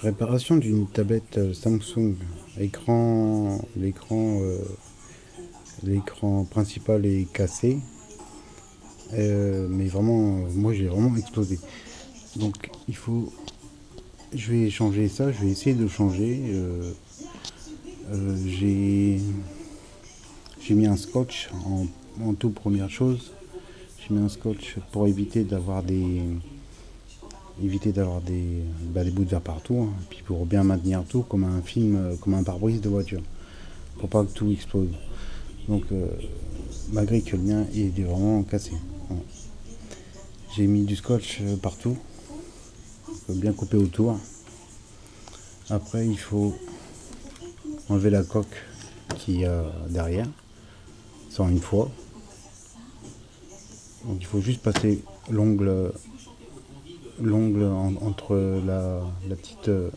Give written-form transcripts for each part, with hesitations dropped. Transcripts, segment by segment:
Réparation d'une tablette Samsung. L'écran principal est cassé. Mais vraiment, moi j'ai vraiment explosé. Donc je vais changer ça, je vais essayer de changer. J'ai mis un scotch en toute première chose. J'ai mis un scotch pour éviter d'avoir des bouts de verre partout, hein. Puis pour bien maintenir tout comme un film, comme un pare-brise de voiture, pour pas que tout explose. Donc malgré que le mien il est vraiment cassé. Voilà. J'ai mis du scotch partout, bien coupé autour. Après il faut enlever la coque qu'il y a derrière, sans une fois. Donc il faut juste passer l'ongle entre la petite le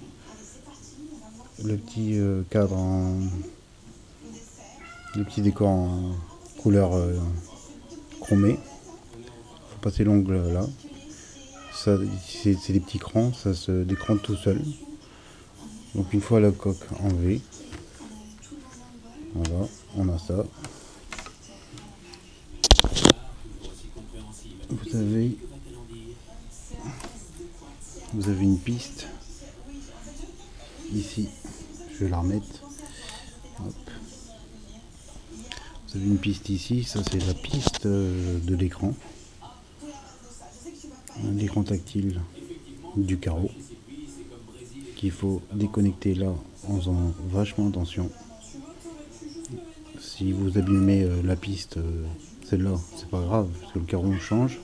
petit cadre le petit décor en couleur chromée. Il faut passer l'ongle là. Ça, c'est des petits crans, ça se décrante tout seul. Donc une fois la coque enlevée, voilà, on a ça. Vous avez une piste ici, je vais la remettre. Hop. Vous avez une piste ici, ça c'est la piste de l'écran tactile du carreau qu'il faut déconnecter là en faisant vachement attention. Si vous abîmez la piste, celle-là, c'est pas grave parce que le carreau change,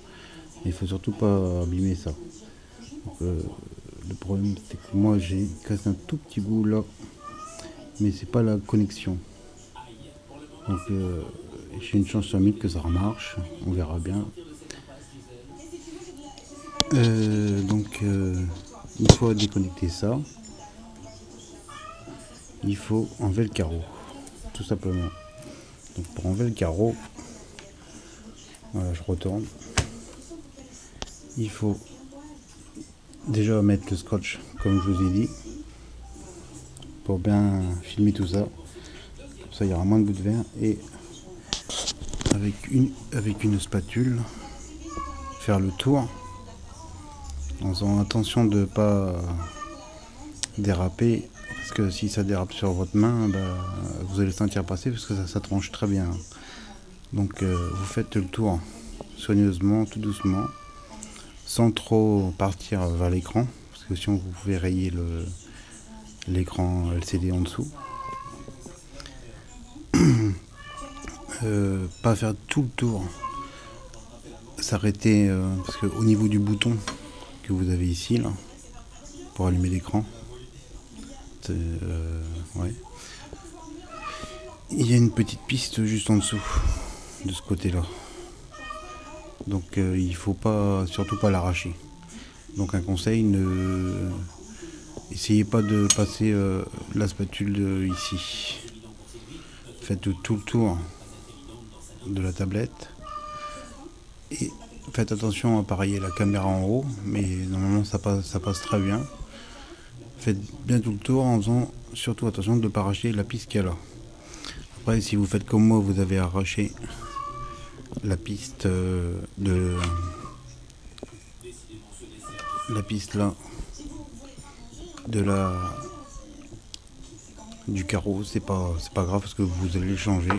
mais il faut surtout pas abîmer ça. Donc, le problème c'est que moi j'ai cassé un tout petit bout là, mais c'est pas la connexion. Donc j'ai une chance sur 1000 que ça remarche, on verra bien. Une fois déconnecté ça, il faut enlever le carreau, tout simplement. Donc pour enlever le carreau, voilà, je retourne. Il faut déjà mettre le scotch comme je vous ai dit, pour bien filmer tout ça. Comme ça il y aura moins de bouts de verre, et avec une spatule faire le tour en faisant attention de ne pas déraper, parce que si ça dérape sur votre main, vous allez le sentir passer parce que ça tranche très bien. Donc vous faites le tour soigneusement, tout doucement, sans trop partir vers l'écran, parce que sinon vous pouvez rayer l'écran LCD en dessous. Pas faire tout le tour, s'arrêter parce que au niveau du bouton que vous avez ici là pour allumer l'écran, ouais, il y a une petite piste juste en dessous de ce côté là, donc il faut surtout pas l'arracher. Donc un conseil, essayez pas de passer la spatule ici, faites tout le tour de la tablette et faites attention à appareiller la caméra en haut, mais normalement ça passe très bien. Faites bien tout le tour en faisant surtout attention de ne pas arracher la piste qu'il y a là. Après si vous faites comme moi, vous avez arraché la piste là du carreau, c'est pas grave parce que vous allez le changer.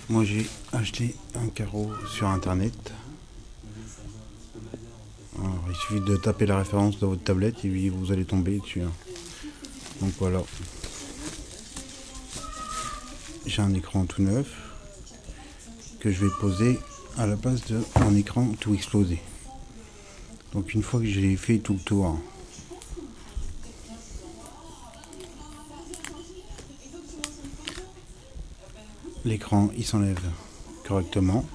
Moi j'ai acheté un carreau sur internet. Alors, il suffit de taper la référence dans votre tablette et puis vous allez tomber dessus. Donc voilà. J'ai un écran tout neuf que je vais poser à la place de mon écran tout explosé. Donc une fois que j'ai fait tout le tour, l'écran il s'enlève correctement.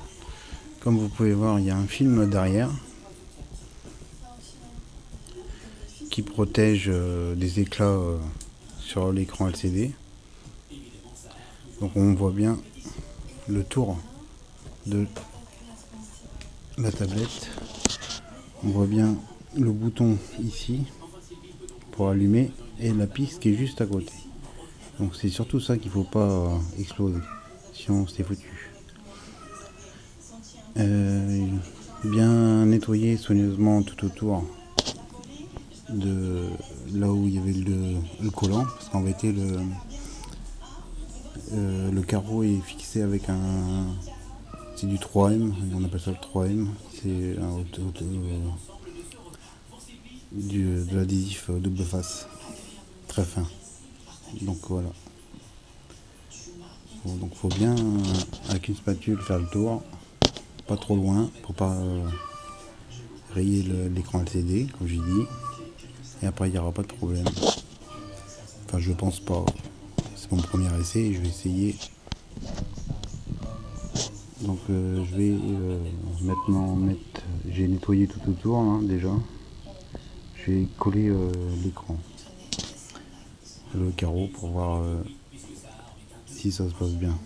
Comme vous pouvez voir, il y a un film derrière qui protège des éclats sur l'écran LCD. Donc on voit bien le tour de la tablette. On voit bien le bouton ici pour allumer et la piste qui est juste à côté. Donc c'est surtout ça qu'il faut pas exploser, sinon c'est foutu. Bien nettoyer soigneusement tout autour de là où il y avait le collant, parce qu'en vérité le carreau est fixé avec c'est du 3M, on appelle ça le 3M, c'est de l'adhésif double face, très fin. Donc voilà. Donc faut bien avec une spatule faire le tour, pas trop loin pour pas rayer l'écran LCD comme j'ai dit, et après il n'y aura pas de problème. Enfin je pense pas, c'est mon premier essai et je vais essayer. Donc je vais maintenant mettre, j'ai nettoyé tout autour hein, déjà, je vais coller l'écran, le carreau pour voir si ça se passe bien.